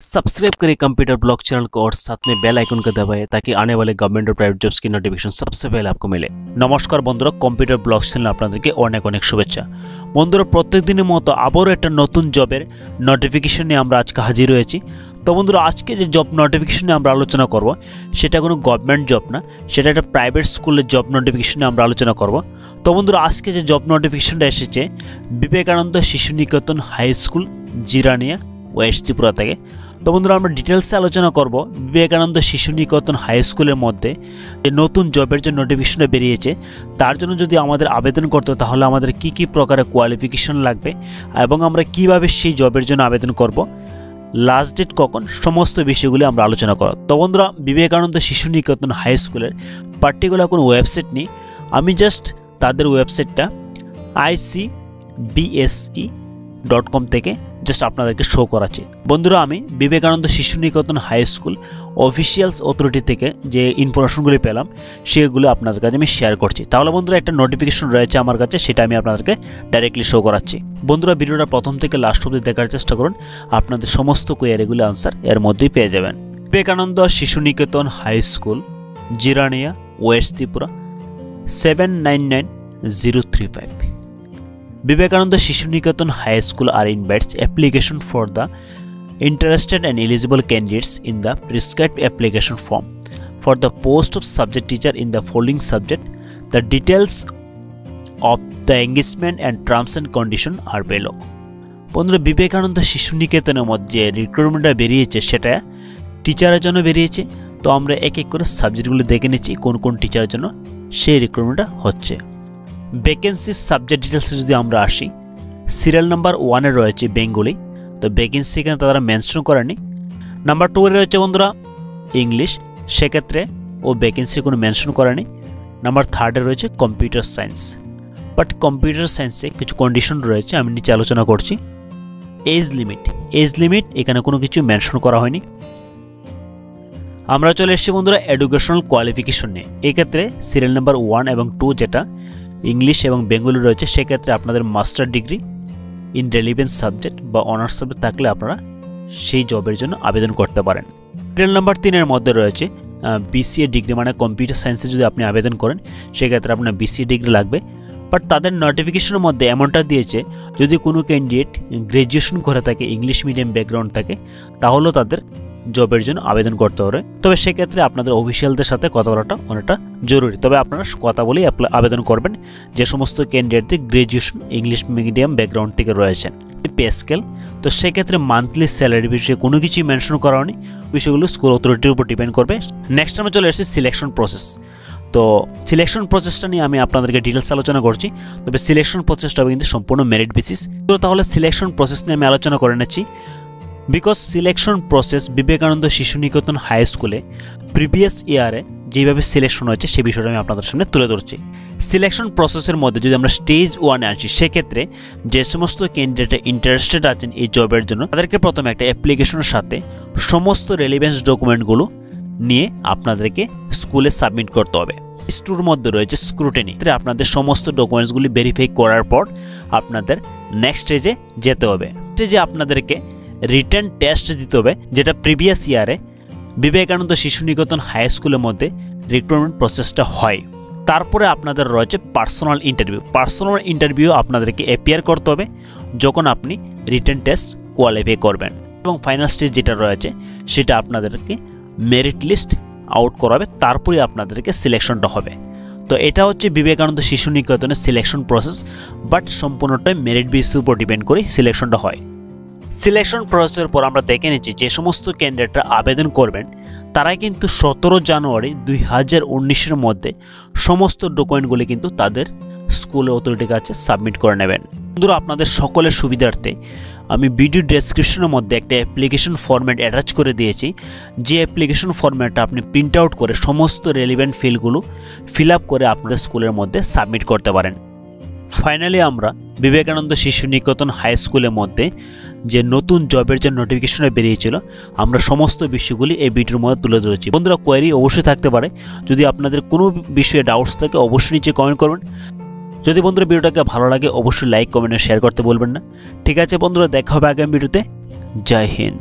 Subscribe करें computer blog channel को और साथ में बेल आइकन को दबाएं ताकि आने वाले गवर्नमेंट और प्राइवेट जॉब्स की नोटिफिकेशन सबसे पहले आपको मिले। नमस्कार बंधुरा, कंप्यूटर ब्लॉग चैनल আপনাদেরকে অনেক অনেক শুভেচ্ছা। বন্ধুরা, প্রত্যেকদিনের মতো আবারও একটা নতুন জবের নোটিফিকেশন নিয়ে আমরা আজকে হাজির হয়েছি। তো বন্ধুরা, আজকে যে জব নোটিফিকেশন নিয়ে আমরা আলোচনা করব সেটা কোনো গভর্নমেন্ট জব না, সেটা একটা প্রাইভেট স্কুলের জব নোটিফিকেশন নিয়ে আমরা আলোচনা করব। তো বন্ধুরা, আজকে যে জব নোটিফিকেশনটা এসেছে Vivekananda Shishu Niketan high school Jirania west Tripura থেকে। তো বন্ধুরা, আমরা ডিটেলসে আলোচনা করব বিবেকানন্দ শিশু নিকেতন হাই স্কুলের মধ্যে যে নতুন জবের যে নোটিফিকেশনটা বেরিয়েছে তার জন্য যদি আমাদের আবেদন করতে হয় তাহলে আমাদের কি কি প্রকারের কোয়ালিফিকেশন লাগবে এবং আমরা কিভাবে সেই জবের জন্য আবেদন করব, লাস্ট ডেট কখন, সমস্ত বিষয়গুলি আমরা আলোচনা করব। তো বন্ধুরা, বিবেকানন্দ শিশু নিকেতন হাই স্কুলের পার্টিকুলার কোনো ওয়েবসাইট নেই, আমি জাস্ট তাদের ওয়েবসাইটটা icbse.com থেকে জাস্ট আপনাদেরকে শো করাচ্ছি। বন্ধুরা, আমি Vivekananda Shishu Niketan high school officials authority থেকে যে ইনফরমেশনগুলি পেলাম সেগুলো আপনাদের কাছে আমি শেয়ার করছি। তাহলে বন্ধুরা, একটা নোটিফিকেশন রয়েছে আমার কাছে, সেটা আমি আপনাদেরকে ডাইরেক্টলি শো করাচ্ছি। বন্ধুরা, ভিডিওটা প্রথম থেকে লাস্ট অবধি দেখার চেষ্টা করুন, আপনাদের সমস্ত কোয়ারিগুলো আনসার এর মধ্যেই পেয়ে যাবেন। Vivekananda Shishu Niketan high school Jirania west Tripura 799035। Vivekananda Shishu Niketan High School are invites application for the interested and eligible candidates in the prescribed application form for the post of subject teacher in the following subject. The details of the engagement and terms and condition are below. বন্ধুরা, বিবেকানন্দ শিশু নিকেতনের মধ্যে রিক্রুটমেন্টটা বেরিয়েছে সেটা টিচারের জন্য বেরিয়েছে। তো আমরা এক এক করে সাবজেক্টগুলো দেখে নিচ্ছি কোন কোন টিচারের জন্য সেই রিক্রুটমেন্টটা হচ্ছে। ভ্যাকেন্সি সাবজেক্ট ডিটেলসে যদি আমরা আসি, সিরিয়াল নাম্বার 1-এ রয়েছে বেঙ্গলি, তো ভ্যাকেন্সি এখানে তারা মেনশন করেনি। নাম্বার 2-এ রয়েছে বন্ধুরা ইংলিশ, সেক্ষেত্রে ও ভ্যাকেন্সি কোনো মেনশন করেনি। নাম্বার 3-এ রয়েছে কম্পিউটার সায়েন্স, বাট কম্পিউটার সায়েন্সে কিছু কন্ডিশন রয়েছে, আমি নিচে আলোচনা করছি। এজ লিমিট এখানে কোনো কিছু মেনশন করা হয়নি। আমরা চলে এসেছি বন্ধুরা এডুকেশনাল কোয়ালিফিকেশন নিয়ে। এক্ষেত্রে সিরিয়াল নাম্বার 1 এবং 2 যেটা ইংলিশ এবং বেঙ্গলি রয়েছে, সেক্ষেত্রে আপনাদের master degree in relevant subject বা অনার্স সাবজেক্ট থাকলে আপনারা সেই জবের জন্য আবেদন করতে পারেন। সিরিয়াল নাম্বার 3-এর মধ্যে রয়েছে বিসিএ ডিগ্রি, মানে কম্পিউটার সায়েন্সে যদি আপনি আবেদন করেন সেক্ষেত্রে আপনার বিসিএ ডিগ্রি লাগবে। বাট তাদের নোটিফিকেশনের মধ্যে এমনটা দিয়েছে যদি কোনো ক্যান্ডিডেট গ্র্যাজুয়েশন করে থাকে, ইংলিশ মিডিয়াম ব্যাকগ্রাউন্ড থাকে, তাহলেও তাদের জবের জন্য আবেদন করতে হবে। তবে সেক্ষেত্রে আপনাদের অফিসিয়ালদের সাথে কথা বলাটা অনেকটা জরুরি। তবে আপনারা কথা বলেই আবেদন করবেন যে সমস্ত ক্যান্ডিডেটদের গ্র্যাজুয়েশন ইংলিশ মিডিয়াম ব্যাকগ্রাউন্ড থেকে রয়েছেন। পে স্কেল, তো সেক্ষেত্রে মান্থলি স্যালারি বিষয়ে কোনো কিছুই মেনশন করা হয়নি, বিষয়গুলো স্কুল অথরিটির উপর ডিপেন্ড করবে। নেক্সট আমরা চলে এসেছি সিলেকশন প্রসেস। তো সিলেকশন প্রসেসটা নিয়ে আমি আপনাদেরকে ডিটেলস আলোচনা করছি, তবে সিলেকশন প্রসেসটা হবে কিন্তু সম্পূর্ণ মেরিট বেসিস। তো তাহলে সিলেকশন প্রসেস নিয়ে আমি আলোচনা করে নিচ্ছি। Because selection process Vivekananda Shishu Niketan high স্কুলে প্রিভিয়াস ইয়ারে যেভাবে সিলেকশন হয়েছে সে বিষয়টা আমি আপনাদের সামনে তুলে ধরছি। সিলেকশন প্রসেসের মধ্যে যদি আমরা স্টেজ 1-এ আসি, সেক্ষেত্রে যে সমস্ত ক্যান্ডিডেট ইন্টারেস্টেড আছেন এই জবের জন্য তাদেরকে প্রথমে একটা অ্যাপ্লিকেশনের সাথে সমস্ত রেলিভেন্স ডকুমেন্টগুলো নিয়ে আপনাদেরকে স্কুলে সাবমিট করতে হবে। স্টুর মধ্যে রয়েছে স্ক্রুটিনি, আপনাদের সমস্ত ডকুমেন্টসগুলি ভেরিফাই করার পর আপনাদের নেক্সট স্টেজে যেতে হবে। স্টেজে আপনাদেরকে রিটেন টেস্ট দিতে হবে, যেটা প্রিভিয়াস ইয়ারে বিবেকানন্দ শিশু নিকেতন হাই স্কুলের মধ্যে রিক্রুটমেন্ট প্রসেসটা হয়। তারপরে আপনাদের রয়েছে পার্সোনাল ইন্টারভিউ আপনাদেরকে অ্যাপিয়ার করতে হবে যখন আপনি রিটেন টেস্ট কোয়ালিফাই করবেন। এবং ফাইনাল স্টেজ যেটা রয়েছে সেটা আপনাদেরকে মেরিট লিস্ট আউট করাবে, তারপরে আপনাদেরকে সিলেকশনটা হবে। তো এটা হচ্ছে বিবেকানন্দ শিশু নিকেতনের সিলেকশন প্রসেস, বাট সম্পূর্ণটাই মেরিট বেসের উপর ডিপেন্ড করে সিলেকশনটা হয়। সিলেকশন প্রসেসের পর আমরা দেখে নিচ্ছি যে সমস্ত ক্যান্ডিডেটরা আবেদন করবেন তারাই কিন্তু 17 জানুয়ারি 2019-এর মধ্যে সমস্ত ডকুমেন্টগুলি কিন্তু তাদের স্কুল অথরিটির কাছে সাবমিট করে নেবেন। বন্ধুরা, আপনাদের সকলের সুবিধার্থে আমি ভিডিও ডেসক্রিপশনের মধ্যে একটা অ্যাপ্লিকেশন ফরম্যাট অ্যাটাচ করে দিয়েছি, যে অ্যাপ্লিকেশন ফরম্যাটটা আপনি প্রিন্ট আউট করে সমস্ত রেলিভেন্ট ফিল্ডগুলো ফিল আপ করে আপনাদের স্কুলের মধ্যে সাবমিট করতে পারেন। ফাইনালি আমরা বিবেকানন্দ শিশু নিকেতন হাই স্কুলের মধ্যে যে নতুন জবের যে নোটিফিকেশনটা বেরিয়েছিল আমরা সমস্ত বিষয়গুলি এই ভিডিওর মধ্যে তুলে ধরেছি। বন্ধুরা, কোয়েরি অবশ্যই থাকতে পারে, যদি আপনাদের কোনো বিষয়ে ডাউটস থাকে অবশ্যই নিচে কমেন্ট করবেন। যদি বন্ধুরা ভিডিওটাকে ভালো লাগে অবশ্যই লাইক কমেন্ট শেয়ার করতে বলবেন না। ঠিক আছে বন্ধুরা, দেখা হবে আগামী ভিডিওতে। জয় হিন্দ।